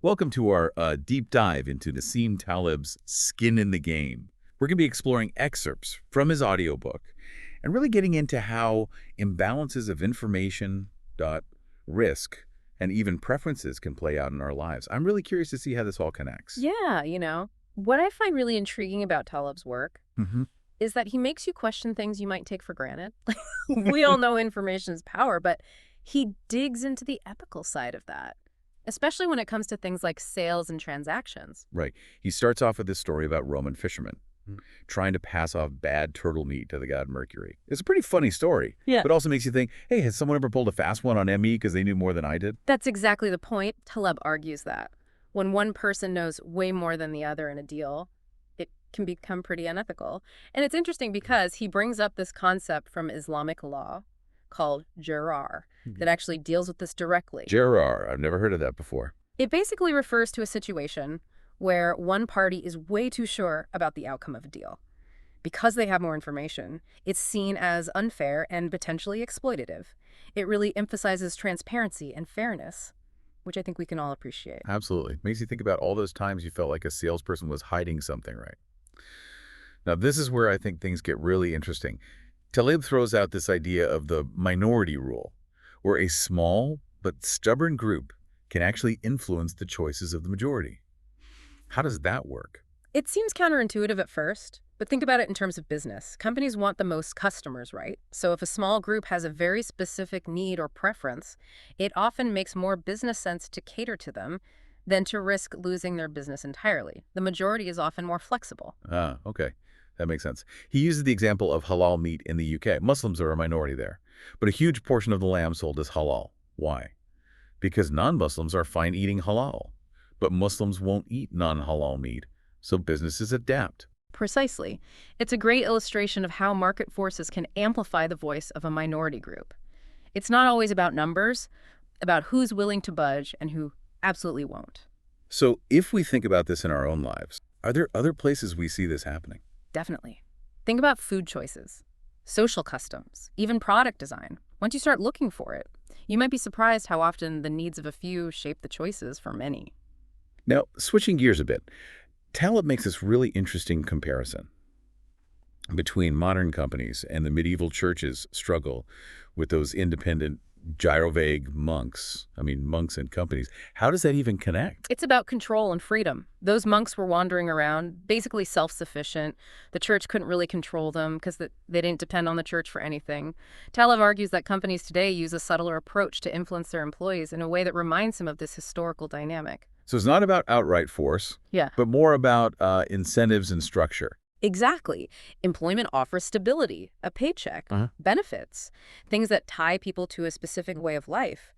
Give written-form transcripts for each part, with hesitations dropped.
Welcome to our deep dive into Nassim Taleb's Skin in the Game. We're going to be exploring excerpts from his audiobook and really getting into how imbalances of information, risk, and even preferences can play out in our lives. I'm really curious to see how this all connects. Yeah, what I find really intriguing about Taleb's work Hmm. is that he makes you question things you might take for granted. We all know information is power, but he digs into the ethical side of that, especially when it comes to things like sales and transactions. Right. He starts off with this story about Roman fishermen trying to pass off bad turtle meat to the god Mercury. It's a pretty funny story, Yeah. but also makes you think, hey, has someone ever pulled a fast one on ME because they knew more than I did? That's exactly the point. Taleb argues that when one person knows way more than the other in a deal, it can become pretty unethical. And it's interesting because he brings up this concept from Islamic law called jurar that actually deals with this directly. Gerard, I've never heard of that before. It basically refers to a situation where one party is way too sure about the outcome of a deal. Because they have more information, it's seen as unfair and potentially exploitative. It really emphasizes transparency and fairness, which I think we can all appreciate. Absolutely. Makes you think about all those times you felt like a salesperson was hiding something, right? Now, this is where I think things get really interesting. Taleb throws out this idea of the minority rule, where a small but stubborn group can actually influence the choices of the majority. How does that work? It seems counterintuitive at first, but think about it in terms of business. Companies want the most customers, right? So if a small group has a very specific need or preference, it often makes more business sense to cater to them than to risk losing their business entirely. The majority is often more flexible. Ah, okay. That makes sense. He uses the example of halal meat in the UK. Muslims are a minority there, but a huge portion of the lamb sold is halal. Why? Because non-Muslims are fine eating halal, but Muslims won't eat non-halal meat, so businesses adapt. Precisely. It's a great illustration of how market forces can amplify the voice of a minority group. It's not always about numbers, about who's willing to budge and who absolutely won't. So if we think about this in our own lives, are there other places we see this happening? Definitely. Think about food choices, social customs, even product design. Once you start looking for it, you might be surprised how often the needs of a few shape the choices for many. Now, switching gears a bit, Taleb makes this really interesting comparison between modern companies and the medieval church's struggle with those independent gyrovague monks. I mean, monks and companies. How does that even connect? It's about control and freedom. Those monks were wandering around, basically self-sufficient. The church couldn't really control them because they didn't depend on the church for anything. Taleb argues that companies today use a subtler approach to influence their employees in a way that reminds him of this historical dynamic. So it's not about outright force, Yeah. but more about incentives and structure. Exactly. Employment offers stability, a paycheck, benefits, things that tie people to a specific way of life.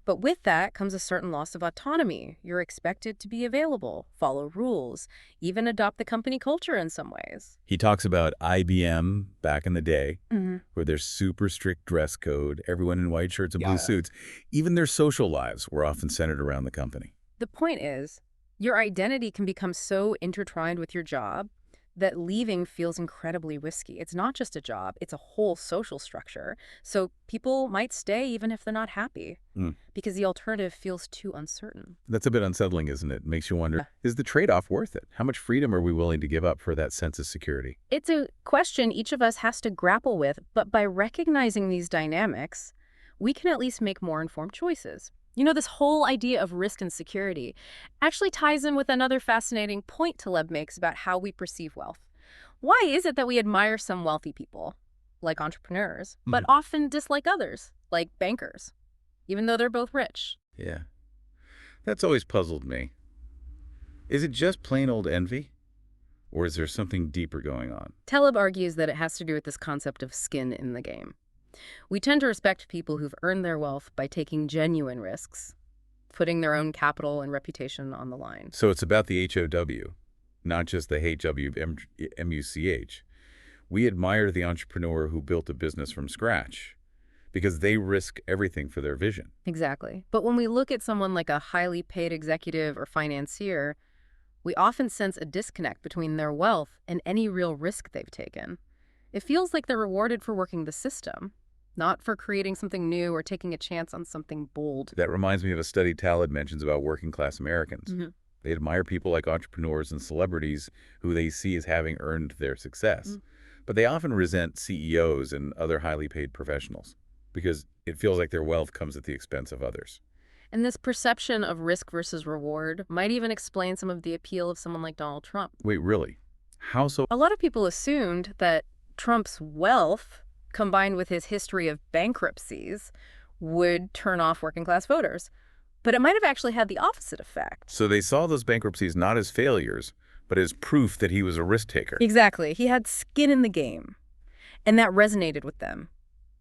But with that comes a certain loss of autonomy. You're expected to be available, follow rules, even adopt the company culture in some ways. He talks about IBM back in the day, Hmm. where there's super strict dress code, everyone in white shirts and blue suits. Even their social lives were often centered around the company. The point is, your identity can become so intertwined with your job that leaving feels incredibly risky. It's not just a job, it's a whole social structure. So people might stay even if they're not happy Mm. because the alternative feels too uncertain. That's a bit unsettling, isn't it? Makes you wonder, is the trade-off worth it? How much freedom are we willing to give up for that sense of security? It's a question each of us has to grapple with, but by recognizing these dynamics, we can at least make more informed choices. This whole idea of risk and security actually ties in with another fascinating point Taleb makes about how we perceive wealth. Why is it that we admire some wealthy people, like entrepreneurs, but often dislike others, like bankers, even though they're both rich? Yeah, that's always puzzled me. Is it just plain old envy? Or is there something deeper going on? Taleb argues that it has to do with this concept of skin in the game. We tend to respect people who've earned their wealth by taking genuine risks, putting their own capital and reputation on the line. So it's about the HOW, not just the HWMUCH. We admire the entrepreneur who built a business from scratch because they risk everything for their vision. Exactly. But when we look at someone like a highly paid executive or financier, we often sense a disconnect between their wealth and any real risk they've taken. It feels like they're rewarded for working the system, not for creating something new or taking a chance on something bold. That reminds me of a study Taleb mentions about working-class Americans. Hmm. They admire people like entrepreneurs and celebrities who they see as having earned their success. But they often resent CEOs and other highly paid professionals because it feels like their wealth comes at the expense of others. And this perception of risk versus reward might even explain some of the appeal of someone like Donald Trump. Wait, really? How so? A lot of people assumed that Trump's wealth, combined with his history of bankruptcies, would turn off working class voters. But it might have actually had the opposite effect. So they saw those bankruptcies not as failures, but as proof that he was a risk taker. Exactly. He had skin in the game, and that resonated with them.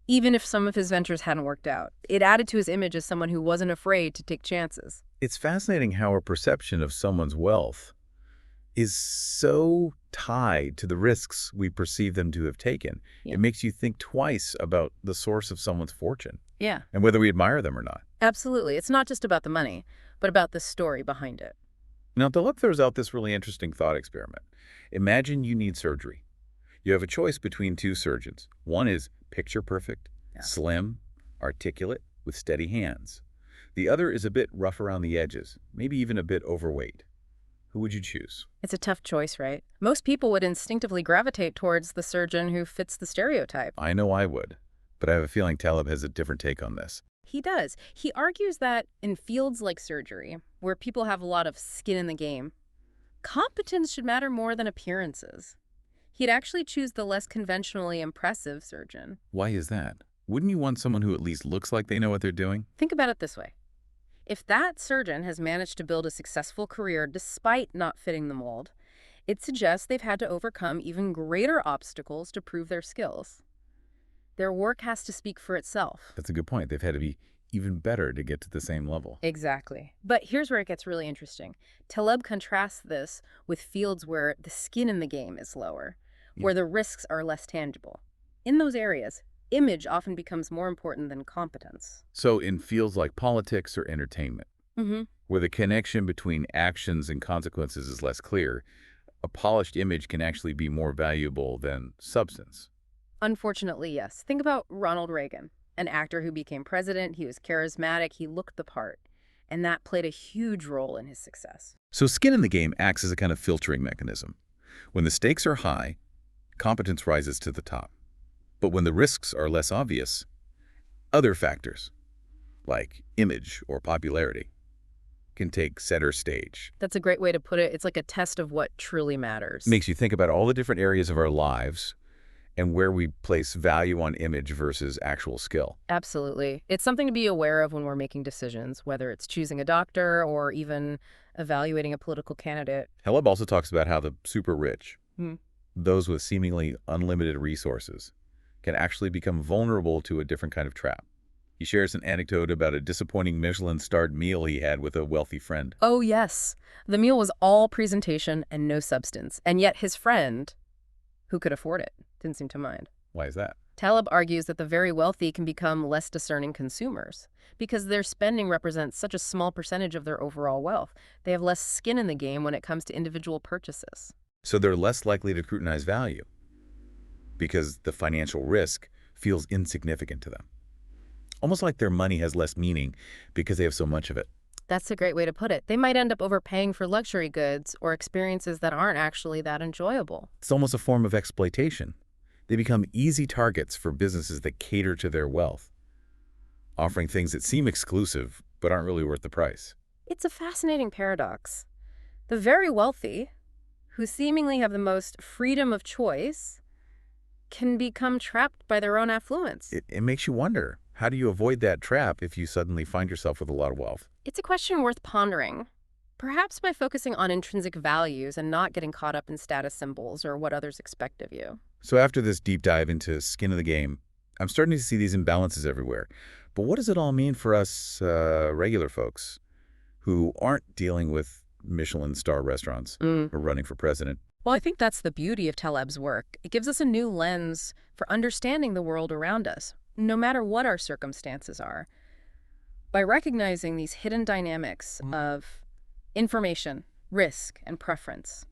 Even if some of his ventures hadn't worked out, it added to his image as someone who wasn't afraid to take chances. It's fascinating how a perception of someone's wealth is so tied to the risks we perceive them to have taken. Yeah. It makes you think twice about the source of someone's fortune Yeah, and whether we admire them or not. absolutely. It's not just about the money, but about the story behind it. Now, Taleb throws out this really interesting thought experiment. Imagine you need surgery. You have a choice between two surgeons. One is picture perfect, Yeah. slim, articulate, with steady hands. The other is a bit rough around the edges, maybe even a bit overweight. Who would you choose? It's a tough choice, right? Most people would instinctively gravitate towards the surgeon who fits the stereotype. I know I would, but I have a feeling Taleb has a different take on this. He does. He argues that in fields like surgery, where people have a lot of skin in the game, competence should matter more than appearances. He'd actually choose the less conventionally impressive surgeon. Why is that? Wouldn't you want someone who at least looks like they know what they're doing? Think about it this way. If that surgeon has managed to build a successful career despite not fitting the mold, it suggests they've had to overcome even greater obstacles to prove their skills. Their work has to speak for itself. That's a good point. They've had to be even better to get to the same level. Exactly. But here's where it gets really interesting. Taleb contrasts this with fields where the skin in the game is lower, where the risks are less tangible. In those areas, image often becomes more important than competence. So in fields like politics or entertainment, Mm-hmm. where the connection between actions and consequences is less clear, a polished image can actually be more valuable than substance. Unfortunately, yes. Think about Ronald Reagan, an actor who became president. He was charismatic, he looked the part, and that played a huge role in his success. So skin in the game acts as a kind of filtering mechanism. When the stakes are high, competence rises to the top. But when the risks are less obvious, other factors, like image or popularity, can take center stage. That's a great way to put it. It's like a test of what truly matters. Makes you think about all the different areas of our lives and where we place value on image versus actual skill. Absolutely. It's something to be aware of when we're making decisions, whether it's choosing a doctor or even evaluating a political candidate. Taleb also talks about how the super rich, Hmm. those with seemingly unlimited resources, can actually become vulnerable to a different kind of trap. He shares an anecdote about a disappointing Michelin-starred meal he had with a wealthy friend. Oh, yes. The meal was all presentation and no substance. And yet his friend, who could afford it, didn't seem to mind. Why is that? Taleb argues that the very wealthy can become less discerning consumers because their spending represents such a small percentage of their overall wealth. They have less skin in the game when it comes to individual purchases. So they're less likely to scrutinize value because the financial risk feels insignificant to them. Almost like their money has less meaning because they have so much of it. That's a great way to put it. They might end up overpaying for luxury goods or experiences that aren't actually that enjoyable. It's almost a form of exploitation. They become easy targets for businesses that cater to their wealth, offering things that seem exclusive but aren't really worth the price. It's a fascinating paradox. The very wealthy, who seemingly have the most freedom of choice, can become trapped by their own affluence. It makes you wonder, how do you avoid that trap if you suddenly find yourself with a lot of wealth? It's a question worth pondering. Perhaps by focusing on intrinsic values and not getting caught up in status symbols or what others expect of you. So after this deep dive into skin of the game, I'm starting to see these imbalances everywhere. But what does it all mean for us regular folks who aren't dealing with Michelin star restaurants or running for president? Well, I think that's the beauty of Taleb's work. It gives us a new lens for understanding the world around us, no matter what our circumstances are. By recognizing these hidden dynamics of information, risk, and preference,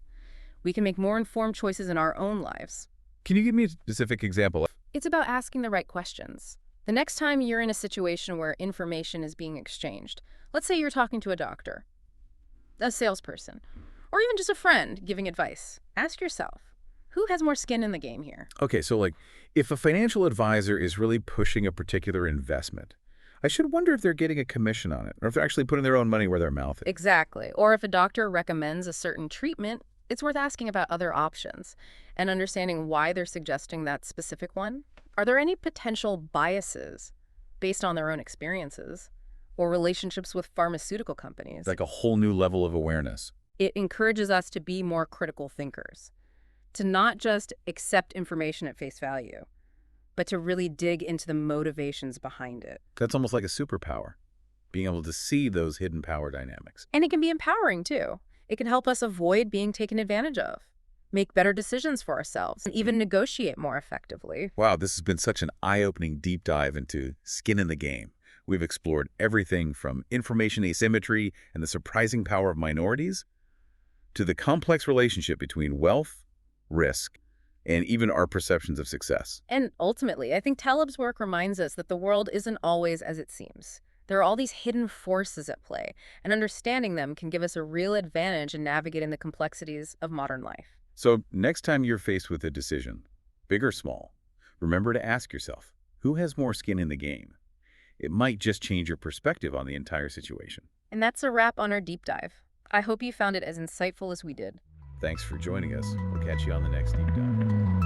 we can make more informed choices in our own lives. Can you give me a specific example? It's about asking the right questions. The next time you're in a situation where information is being exchanged, let's say you're talking to a doctor, a salesperson, or even just a friend giving advice, ask yourself, who has more skin in the game here? Okay, so like, if a financial advisor is really pushing a particular investment, I should wonder if they're getting a commission on it, or if they're actually putting their own money where their mouth is. Exactly. Or if a doctor recommends a certain treatment, it's worth asking about other options and understanding why they're suggesting that specific one. Are there any potential biases based on their own experiences or relationships with pharmaceutical companies? Like a whole new level of awareness. It encourages us to be more critical thinkers, to not just accept information at face value, but to really dig into the motivations behind it. That's almost like a superpower, being able to see those hidden power dynamics. And it can be empowering too. It can help us avoid being taken advantage of, make better decisions for ourselves, and even negotiate more effectively. Wow, this has been such an eye-opening deep dive into skin in the game. We've explored everything from information asymmetry and the surprising power of minorities to the complex relationship between wealth, risk, and even our perceptions of success. And ultimately, I think Taleb's work reminds us that the world isn't always as it seems. There are all these hidden forces at play, and understanding them can give us a real advantage in navigating the complexities of modern life. So next time you're faced with a decision, big or small, remember to ask yourself, who has more skin in the game? It might just change your perspective on the entire situation. And that's a wrap on our deep dive. I hope you found it as insightful as we did. Thanks for joining us. We'll catch you on the next deep dive.